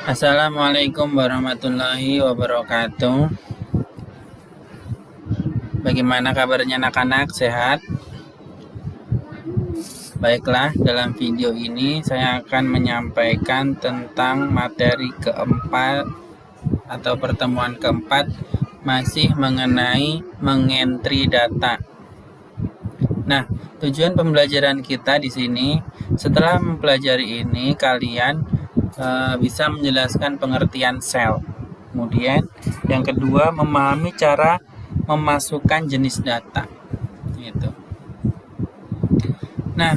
Assalamualaikum warahmatullahi wabarakatuh. Bagaimana kabarnya anak-anak? Sehat? Baiklah, dalam video ini saya akan menyampaikan tentang materi keempat atau pertemuan keempat, masih mengenai mengentry data. Nah, tujuan pembelajaran kita di sini, setelah mempelajari ini, kalian bisa menjelaskan pengertian sel. Kemudian yang kedua, memahami cara memasukkan jenis data. Gitu. Nah,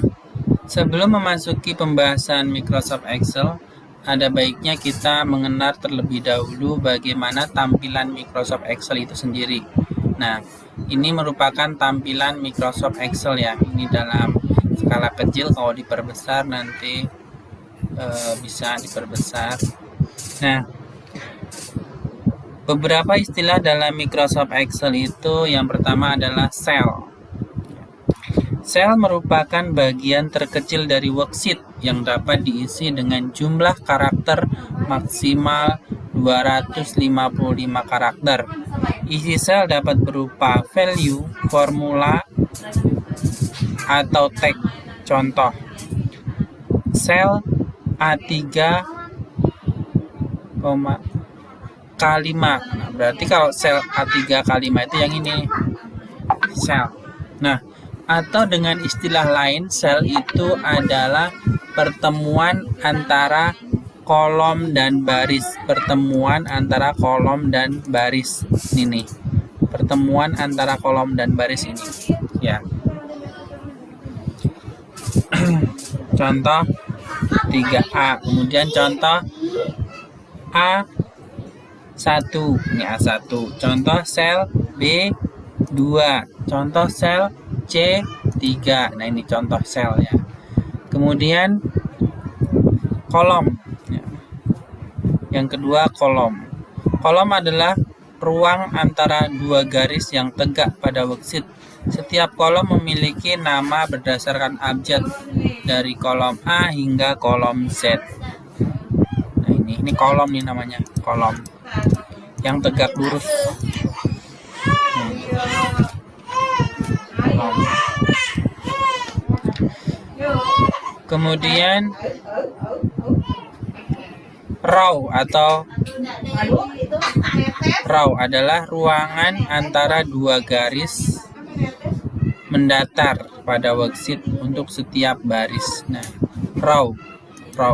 sebelum memasuki pembahasan Microsoft Excel, ada baiknya kita mengenal terlebih dahulu bagaimana tampilan Microsoft Excel itu sendiri. Nah, ini merupakan tampilan Microsoft Excel ya. Ini dalam skala kecil, kalau diperbesar nanti bisa diperbesar. Nah, beberapa istilah dalam Microsoft Excel itu, yang pertama adalah sel. Sel merupakan bagian terkecil dari worksheet yang dapat diisi dengan jumlah karakter maksimal 255 karakter. Isi sel dapat berupa value, formula, atau tag. Contoh, sel A3, K5. Nah, berarti kalau sel A3 K5 itu yang ini, sel. Nah, atau dengan istilah lain, sel itu adalah pertemuan antara kolom dan baris. Pertemuan antara kolom dan baris ini. Pertemuan antara kolom dan baris ini. Ya. Contoh 3A. Kemudian contoh A1. Ini A1. Contoh sel B2. Contoh sel C3. Nah, ini contoh sel ya. Kemudian kolom. Yang kedua, kolom. Kolom adalah ruang antara dua garis yang tegak pada worksheet. Setiap kolom memiliki nama berdasarkan abjad dari kolom A hingga kolom Z. Nah, ini kolom nih namanya, kolom yang tegak lurus. Kolom. Kemudian row atau row adalah ruangan antara dua garis mendatar pada worksheet untuk setiap baris. Nah, row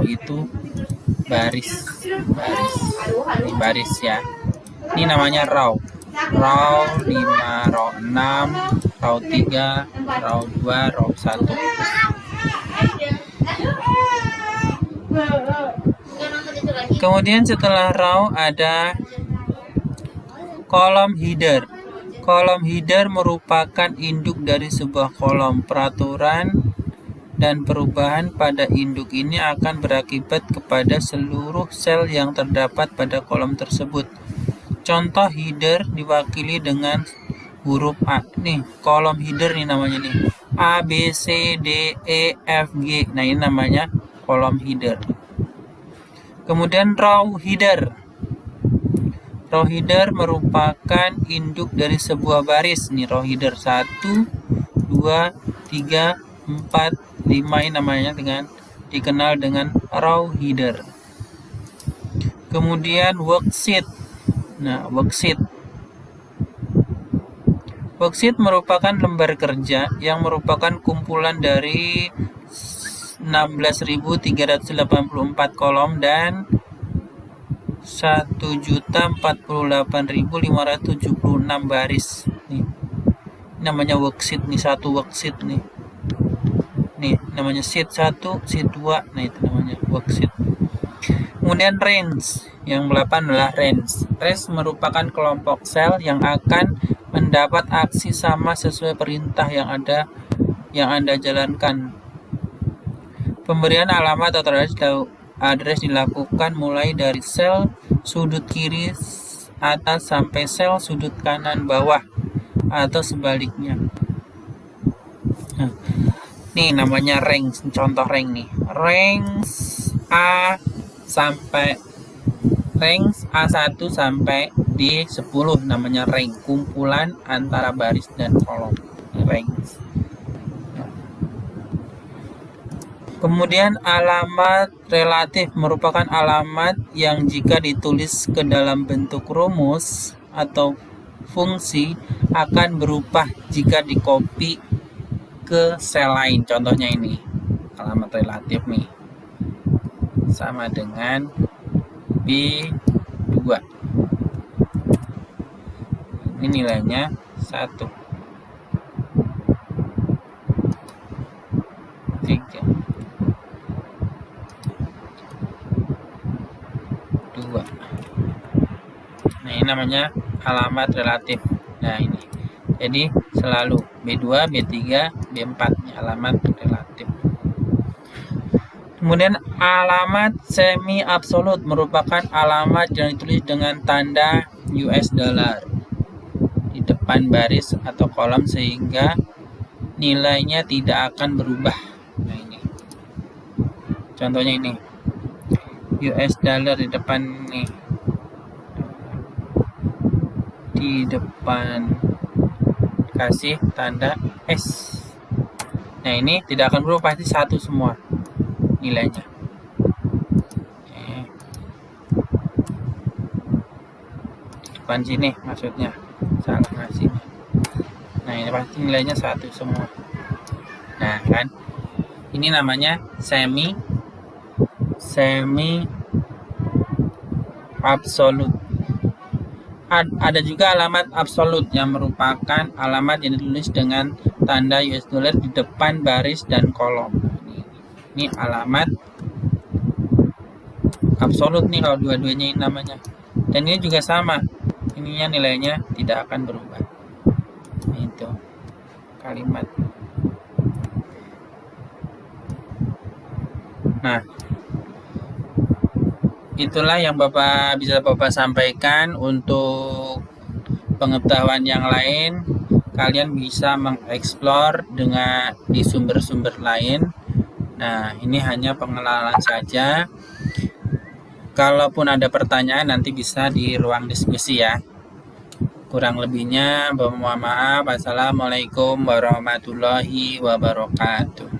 itu baris. Ini baris ya. Ini namanya row. Row 5, row 6, row 3, row 2, row 1. Kemudian setelah row ada kolom header. Kolom header merupakan induk dari sebuah kolom. Peraturan dan perubahan pada induk ini akan berakibat kepada seluruh sel yang terdapat pada kolom tersebut. Contoh header diwakili dengan huruf A. Nih, kolom header nih namanya nih. A, B, C, D, E, F, G. Nah, ini namanya kolom header. Kemudian row header. Row header merupakan induk dari sebuah baris. Nih row header 1, 2, 3, 4, 5. Ini namanya dikenal dengan row header. Kemudian worksheet. Nah, worksheet merupakan lembar kerja yang merupakan kumpulan dari 16.384 kolom dan 1.048.576 baris. Nih, namanya worksheet nih, satu worksheet nih. Nih, namanya sheet 1, sheet 2. Nah, itu namanya worksheet. Kemudian range. Yang 8 adalah range. Range merupakan kelompok sel yang akan mendapat aksi sama sesuai perintah yang Anda jalankan. Pemberian alamat atau address dilakukan mulai dari sel sudut kiri atas sampai sel sudut kanan bawah atau sebaliknya. Nah, nih namanya range, contoh range nih. Range A sampai range A1 sampai D10 namanya range, kumpulan antara baris dan kolom. Range. Kemudian alamat relatif merupakan alamat yang jika ditulis ke dalam bentuk rumus atau fungsi akan berubah jika dikopi ke sel lain. Contohnya ini, alamat relatif nih, sama dengan B2. Ini nilainya 1. 3. 2. Nah, ini namanya alamat relatif. Nah, ini. Jadi selalu B2, B3, B4 alamat relatif. Kemudian alamat semi absolut merupakan alamat yang ditulis dengan tanda US dollar di depan baris atau kolom sehingga nilainya tidak akan berubah. Nah, ini. Contohnya ini. US dollar di depan nih. Di depan kasih tanda S. Nah, ini tidak akan berubah, pasti 1 semua nilainya. Di depan sini maksudnya, salah ngasih. Nah, ini pasti nilainya 1 semua. Nah, kan ini namanya semi absolut. Ada juga alamat absolut yang merupakan alamat yang ditulis dengan tanda US dollar di depan baris dan kolom. Ini alamat absolut nih kalau dua-duanya ini namanya. Dan ini juga sama, ininya nilainya tidak akan berubah. Itu kalimat. Nah, itulah yang bisa Bapak sampaikan. Untuk pengetahuan yang lain, kalian bisa mengeksplor di sumber-sumber lain. Nah, ini hanya pengenalan saja. Kalaupun ada pertanyaan nanti bisa di ruang diskusi ya. Kurang lebihnya mohon maaf. Assalamualaikum warahmatullahi wabarakatuh.